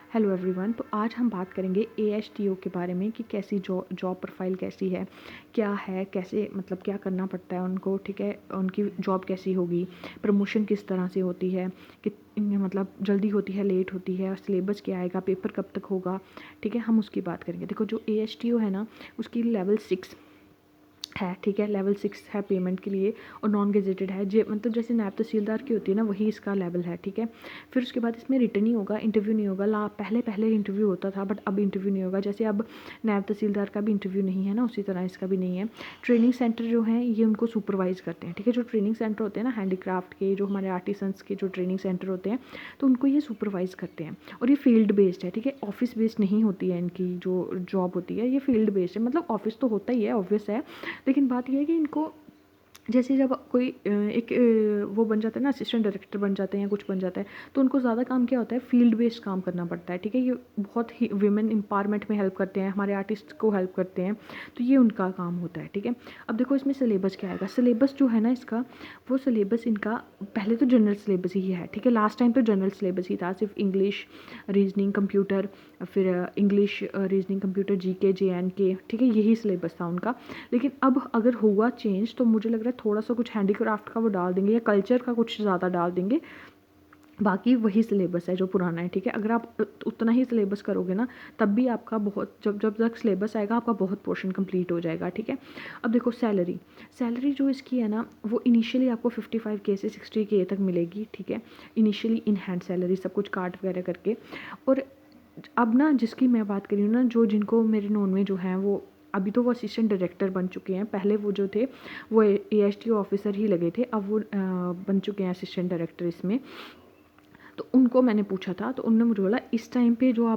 Hello everyone. तो आज हम बात करेंगे ASTO के बारे में कि कैसी जॉब प्रोफाइल कैसी है, क्या है, कैसे मतलब क्या करना पड़ता है उनको, ठीक है, उनकी जॉब कैसी होगी, प्रमोशन किस तरह से होती है, कि मतलब जल्दी होती है, लेट होती है, सिलेबस क्या आएगा, पेपर कब तक होगा, ठीक है, हम उसकी बात करेंगे। देखो जो ASTO है ना, उसकी लेवल 6 है, ठीक है, लेवल 6 है पेमेंट के लिए, और नॉन गेजेटेड है। मतलब जैसे नायब तहसीलदार की होती है ना, वही इसका लेवल है, ठीक है। फिर उसके बाद इसमें रिटर्न ही होगा, इंटरव्यू नहीं होगा। पहले इंटरव्यू होता था, बट अब इंटरव्यू नहीं होगा। जैसे अब नायब तहसीलदार का भी इंटरव्यू नहीं है ना, उसी तरह इसका भी नहीं है। ट्रेनिंग सेंटर जो हैं ये उनको सुपरवाइज़ करते हैं, ठीक है। जो ट्रेनिंग सेंटर होते हैं ना हैंडीक्राफ्ट के, जो हमारे आर्टिसंस के जो ट्रेनिंग सेंटर होते हैं, तो उनको ये सुपरवाइज़ करते हैं। और ये फील्ड बेस्ड है, ठीक है, ऑफिस बेस्ड नहीं होती है इनकी जो जॉब होती है, ये फील्ड बेस्ड है। मतलब ऑफिस तो होता ही है, ऑब्वियस है, लेकिन बात यह है कि इनको जैसे जब कोई वो बन जाता है ना, असिस्टेंट डायरेक्टर बन जाते हैं या कुछ बन जाता है, तो उनको ज़्यादा काम क्या होता है, फील्ड बेस्ड काम करना पड़ता है, ठीक है। ये बहुत ही वुमेन एम्पावरमेंट में हेल्प करते हैं, हमारे आर्टिस्ट को हेल्प करते हैं, तो ये उनका काम होता है, ठीक है। अब देखो इसमें सिलेबस क्या आएगा। सिलेबस जो है ना इसका, वो सिलेबस इनका पहले तो जनरल सिलेबस ही है, ठीक है। लास्ट टाइम तो जनरल सिलेबस ही था, सिर्फ इंग्लिश, रीजनिंग, कंप्यूटर, फिर English, reasoning, computer, GK, JNK, ठीक है, यही सिलेबस था उनका। लेकिन अब अगर हुआ चेंज तो मुझे लग रहा है थोड़ा सा कुछ हैंडीक्राफ्ट का वो डाल देंगे, या कल्चर का कुछ ज़्यादा डाल देंगे। बाकी वही सिलेबस है जो पुराना है, ठीक है। अगर आप उतना ही सिलेबस करोगे ना, तब भी आपका बहुत, जब जब तक सिलेबस आएगा आपका बहुत पोर्शन कंप्लीट हो जाएगा, ठीक है। अब देखो सैलरी जो इसकी है ना, वो इनिशियली आपको 55K से 60K तक मिलेगी, ठीक है। इनिशियली इन हैंड सैलरी, सब कुछ काट वगैरह करके। और अब ना जिसकी मैं बात कर रही हूँ ना, जिनको मेरे नोन में जो हैं, वो अभी तो वो असिस्टेंट डायरेक्टर बन चुके हैं। पहले वो जो थे वो ASTO ऑफिसर ही लगे थे, अब वो बन चुके हैं असिस्टेंट डायरेक्टर इसमें। तो उनको मैंने पूछा था, तो उन्होंने मुझे बोला इस टाइम पे जो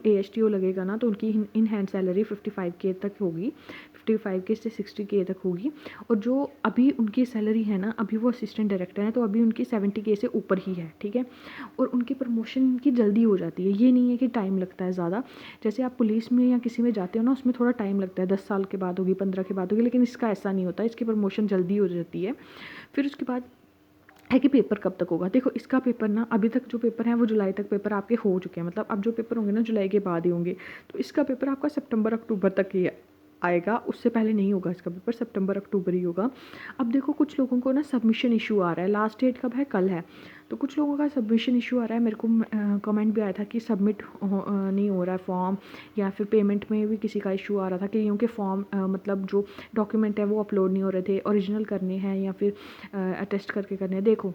ASTO लगेगा ना, तो उनकी इन हैंड सैलरी 55K तक होगी, 55K से 60K तक होगी। और जो अभी उनकी सैलरी है ना, अभी वो असिस्टेंट डायरेक्टर हैं, तो अभी उनकी 70K से ऊपर ही है, ठीक है। और उनकी प्रमोशन की जल्दी हो जाती है, ये नहीं है कि टाइम लगता है ज़्यादा। जैसे आप पुलिस में या किसी में जाते हो ना, उसमें थोड़ा टाइम लगता है, 10 साल के बाद होगी, 15 के बाद होगी, लेकिन इसका ऐसा नहीं होता, इसकी प्रमोशन जल्दी हो जाती है। फिर उसके बाद है कि पेपर कब तक होगा। देखो इसका पेपर ना, अभी तक जो पेपर है वो जुलाई तक पेपर आपके हो चुके हैं, मतलब अब जो पेपर होंगे ना जुलाई के बाद ही होंगे। तो इसका पेपर आपका सितंबर अक्टूबर तक ही आएगा, उससे पहले नहीं होगा इसका पेपर, सितंबर अक्टूबर ही होगा। अब देखो कुछ लोगों को ना सबमिशन इशू आ रहा है, लास्ट डेट कब है, कल है। तो कुछ लोगों का सबमिशन इशू आ रहा है, मेरे को कमेंट भी आया था कि सबमिट नहीं हो रहा है फॉर्म, या फिर पेमेंट में भी किसी का इशू आ रहा था कि क्योंकि फॉर्म मतलब जो डॉक्यूमेंट है वो अपलोड नहीं हो रहे थे, ओरिजिनल करने हैं या फिर अटेस्ट करके करने हैं। देखो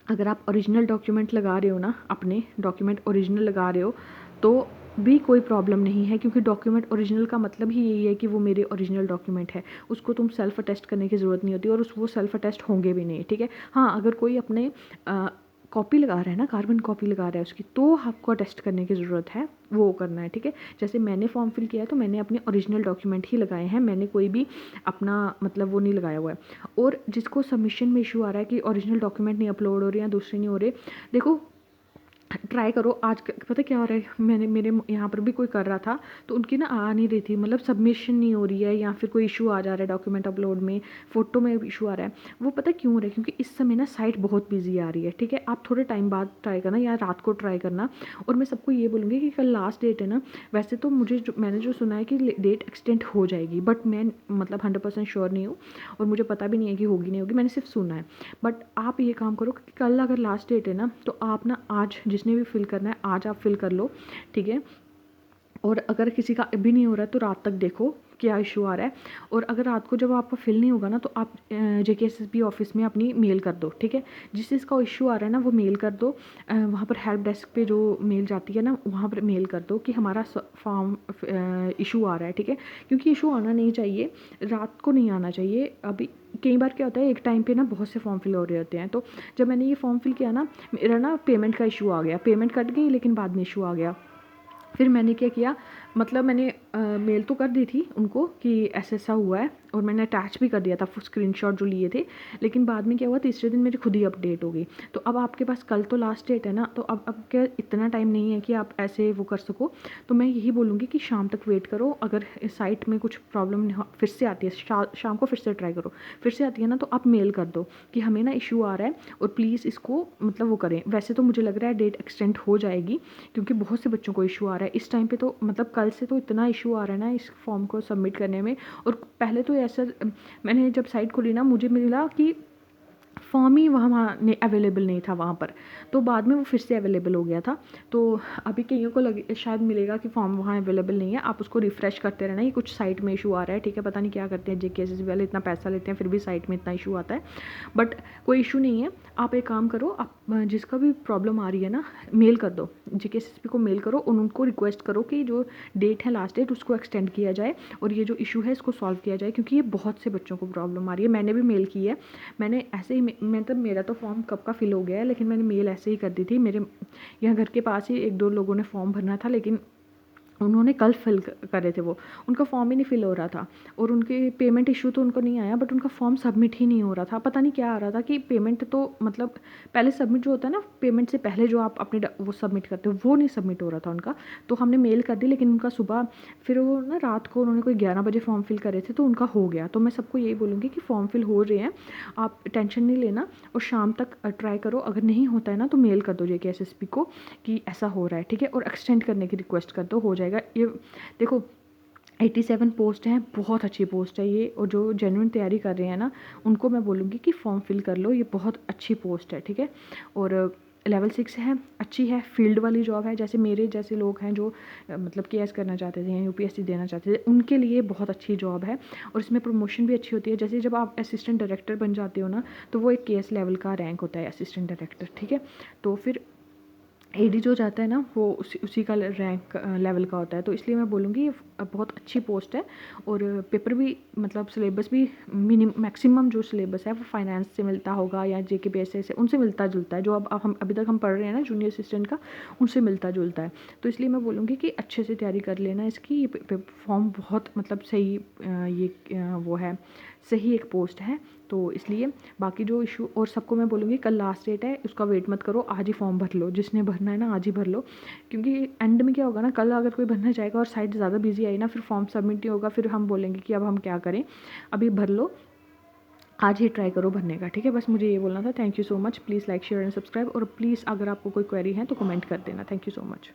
अगर आप ओरिजिनल डॉक्यूमेंट लगा रहे हो ना, अपने डॉक्यूमेंट ओरिजिनल लगा रहे हो, तो भी कोई प्रॉब्लम नहीं है, क्योंकि डॉक्यूमेंट ओरिजिनल का मतलब ही यही है कि वो मेरे ओरिजिनल डॉक्यूमेंट है। उसको तुम सेल्फ अटेस्ट करने की ज़रूरत नहीं होती, और वो सेल्फ अटेस्ट होंगे भी नहीं, ठीक है। हाँ, अगर कोई अपने कॉपी लगा रहा है ना, कार्बन कॉपी लगा रहा है उसकी, तो आपको अटेस्ट करने की ज़रूरत है, वो करना है, ठीक है। जैसे मैंने फॉर्म फिल किया है तो मैंने अपने ओरिजिनल डॉक्यूमेंट ही लगाए हैं, मैंने कोई भी अपना मतलब वो नहीं लगाया हुआ है। और जिसको सबमिशन में इशू आ रहा है कि ओरिजिनल डॉक्यूमेंट नहीं अपलोड हो रहे या दूसरे नहीं हो रहे, देखो ट्राई करो। आज पता क्या हो रहा है, मेरे यहाँ पर भी कोई कर रहा था, तो उनकी ना आ नहीं रही थी, मतलब सबमिशन नहीं हो रही है, या फिर कोई इशू आ जा रहा है डॉक्यूमेंट अपलोड में, फ़ोटो में इशू आ रहा है। वो पता क्यों हो रहा है, क्योंकि इस समय ना साइट बहुत बिजी आ रही है, ठीक है। आप थोड़े टाइम बाद ट्राई करना, या रात को ट्राई करना। और मैं सबको ये बोलूँगी कि कल लास्ट डेट है ना, वैसे तो मैंने जो सुना है कि डेट एक्सटेंड हो जाएगी, बट मैं मतलब 100% श्योर नहीं हूँ, और मुझे पता भी नहीं है कि होगी नहीं होगी, मैंने सिर्फ सुना है। बट आप ये काम करो कि कल अगर लास्ट डेट है ना, तो आप ना आज जिसने भी फिल करना है आज आप फिल कर लो, ठीक है। और अगर किसी का अभी नहीं हो रहा है तो रात तक देखो क्या इशू आ रहा है। और अगर रात को जब आपका फिल नहीं होगा ना, तो आप JKSSB ऑफिस में अपनी मेल कर दो, ठीक है। जिस चीज़ का इशू आ रहा है ना, वो मेल कर दो। वहाँ पर हेल्प डेस्क पे जो मेल जाती है ना, वहाँ पर मेल कर दो कि हमारा फॉर्म इशू आ रहा है, ठीक है। क्योंकि इशू आना नहीं चाहिए, रात को नहीं आना चाहिए। अभी कई बार क्या होता है, एक टाइम पे ना बहुत से फॉर्म फिल हो रहे होते हैं। तो जब मैंने ये फॉर्म फिल किया ना, मेरा ना पेमेंट का इशू आ गया, पेमेंट कट गई लेकिन बाद में इशू आ गया। फिर मैंने क्या किया, मतलब मैंने मेल तो कर दी थी उनको कि ऐसा ऐसा हुआ है, और मैंने अटैच भी कर दिया था स्क्रीनशॉट जो लिए थे। लेकिन बाद में क्या हुआ, तीसरे दिन मेरी खुद ही अपडेट हो गई। तो अब आपके पास कल तो लास्ट डेट है ना, तो अब क्या इतना टाइम नहीं है कि आप ऐसे वो कर सको। तो मैं यही बोलूँगी कि शाम तक वेट करो। अगर इस साइट में कुछ प्रॉब्लम फिर से आती है, शाम को फिर से ट्राई करो, फिर से आती है ना तो आप मेल कर दो कि हमें ना इशू आ रहा है और प्लीज़ इसको मतलब वो करें। वैसे तो मुझे लग रहा है डेट एक्सटेंड हो जाएगी, क्योंकि बहुत से बच्चों को इशू आ रहा है इस टाइम पे। तो मतलब कल से तो इतना इशू आ रहा है ना इस फॉर्म को सबमिट करने में। और पहले तो ऐसा, मैंने जब साइट खोली ना मुझे मिला कि फॉर्म ही वहाँ अवेलेबल नहीं था वहाँ पर। तो बाद में वो फिर से अवेलेबल हो गया था। तो अभी कईयों को लगे शायद मिलेगा कि फॉर्म वहाँ अवेलेबल नहीं है, आप उसको रिफ़्रेश करते रहना। ये कुछ साइट में इशू आ रहा है, ठीक है, पता नहीं क्या करते हैं जेकेएसएस वाले, इतना पैसा लेते हैं फिर भी साइट में इतना इशू आता है। बट कोई इशू नहीं है। आप एक काम करो, आप जिसका भी प्रॉब्लम आ रही है ना, मेल कर दो, जेकेएसएसपी को मेल करो और उनको रिक्वेस्ट करो कि जो डेट है लास्ट डेट उसको एक्सटेंड किया जाए और ये जो इशू है इसको सॉल्व किया जाए, क्योंकि ये बहुत से बच्चों को प्रॉब्लम आ रही है। मैंने भी मेल की है, मैंने ऐसे ही मतलब मेरा तो फॉर्म कब का फिल हो गया है, लेकिन मैंने मेल ऐसे ही कर दी थी। मेरे यहाँ घर के पास ही एक दो लोगों ने फॉर्म भरना था, लेकिन उन्होंने कल फिल करे थे, वो उनका फॉर्म ही नहीं फिल हो रहा था। और उनके पेमेंट इशू तो उनको नहीं आया, बट उनका फॉर्म सबमिट ही नहीं हो रहा था। पता नहीं क्या आ रहा था कि पेमेंट तो मतलब पहले सबमिट जो होता है ना, पेमेंट से पहले जो आप अपने वो सबमिट करते हो वो नहीं सबमिट हो रहा था उनका। तो हमने मेल कर दी, लेकिन उनका सुबह फिर वो ना रात को उन्होंने कोई 11 बजे फॉर्म फिल करे थे तो उनका हो गया। तो मैं सबको यही बोलूँगी कि फॉर्म फिल हो रहे हैं, आप टेंशन नहीं लेना और शाम तक ट्राई करो। अगर नहीं होता है ना तो मेल कर दो जेकेएसएसपी को कि ऐसा हो रहा है, ठीक है, और एक्सटेंड करने की रिक्वेस्ट कर दो, हो जाएगा। ये देखो 87 पोस्ट हैं, बहुत अच्छी पोस्ट है ये, और जो जेन्युइन तैयारी कर रहे हैं ना उनको मैं बोलूँगी कि फॉर्म फिल कर लो, ये बहुत अच्छी पोस्ट है, ठीक है। और लेवल 6 है, अच्छी है, फील्ड वाली जॉब है। जैसे मेरे जैसे लोग हैं जो मतलब केएस करना चाहते थे या यूपीएससी देना चाहते थे, उनके लिए बहुत अच्छी जॉब है। और इसमें प्रमोशन भी अच्छी होती है। जैसे जब आप असिस्टेंट डायरेक्टर बन जाते हो ना, तो वो एक केएस लेवल का रैंक होता है असिस्टेंट डायरेक्टर, ठीक है। तो फिर एडी जो जाता है ना वो उसी का रैंक लेवल का होता है। तो इसलिए मैं बोलूँगी ये बहुत अच्छी पोस्ट है। और पेपर भी मतलब सिलेबस भी मैक्सिमम जो सिलेबस है वो फाइनेंस से मिलता होगा या जेकेपीएससी से, उनसे मिलता जुलता है। जो अब हम अभी तक हम पढ़ रहे हैं ना जूनियर असिस्टेंट का, उनसे मिलता जुलता है। तो इसलिए मैं बोलूँगी कि अच्छे से तैयारी कर लेना इसकी। ये फॉर्म बहुत मतलब सही वो है, सही एक पोस्ट है। तो इसलिए बाकी जो इशू, और सबको मैं बोलूँगी कल लास्ट डेट है, उसका वेट मत करो, आज ही फॉर्म भर लो। जिसने भरना है ना आज ही भर लो, क्योंकि एंड में क्या होगा ना, कल अगर कोई भरना चाहेगा और साइट ज़्यादा बिजी आई ना, फिर फॉर्म सबमिट नहीं होगा, फिर हम बोलेंगे कि अब हम क्या करें। अभी भर लो, आज ही ट्राई करो भरने का, ठीक है। बस मुझे ये बोलना था। Thank you so much. Please like share and subscribe, और प्लीज़ अगर आपको कोई क्वेरी है तो कमेंट कर देना। Thank you so much.